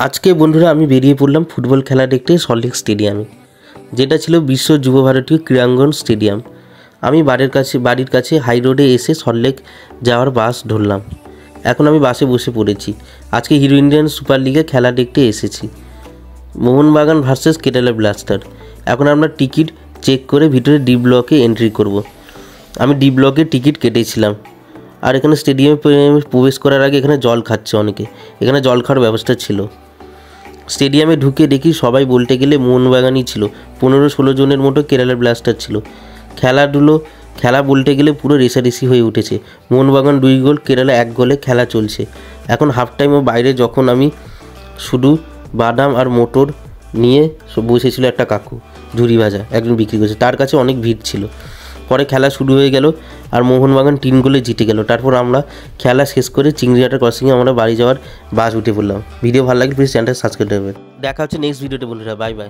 আজকে বন্ধুরা আমি বেরিয়ে পড়লাম ফুটবল খেলা দেখতে সল্টলেক স্টেডিয়ামে, যেটা ছিল বিশ্ব যুব ভারতীয় ক্রীড়াঙ্গন স্টেডিয়াম। আমি বাড়ির কাছে হাই রোডে এসে সল্টলেক যাওয়ার বাস ধরলাম। এখন আমি বাসে বসে পড়েছি। আজকে হিরো ইন্ডিয়ান সুপার লিগে খেলা দেখতে এসেছি, মোহনবাগান ভার্সেস কেরালা ব্লাস্টার। এখন আমরা টিকিট চেক করে ভিতরে ডি ব্লকে এন্ট্রি করব। আমি ডি ব্লকে টিকিট কেটেছিলাম। আর এখানে স্টেডিয়ামে প্রবেশ করার আগে এখানে জল খাচ্ছে অনেকে, এখানে জল খাওয়ার ব্যবস্থা ছিল। স্টেডিয়ামে ঢুকে দেখি সবাই বলতে গেলে মোহনবাগানই ছিল, 15-16 জনের মতো কেরালার ব্লাস্টার ছিল। খেলা বলতে গেলে পুরো রেষারেষি হয়ে উঠেছে। মোহনবাগান 2 গোল, কেরালা 1 গোলে খেলা চলছে। এখন হাফ টাইমে বাইরে যখন আমি শুধু বাদাম আর মোটর নিয়ে বসেছিল একটা কাকু, ঝুড়ি ভাজা একজন বিক্রি করছে, তার কাছে অনেক ভিড় ছিল। পরে খেলা শুরু হয়ে গেল আর মোহনবাগান 3 গোলে জিতে গেল। তারপর আমরা খেলা শেষ করে চিংড়িহাটা ক্রসিংয়ে আমরা বাড়ি যাওয়ার বাস উঠে পড়লাম। ভিডিও ভালো লাগলে প্লিজ চ্যানেলটা সাবস্ক্রাইব করবেন। দেখা হচ্ছে নেক্সট ভিডিওতে বন্ধুরা, বাই বাই।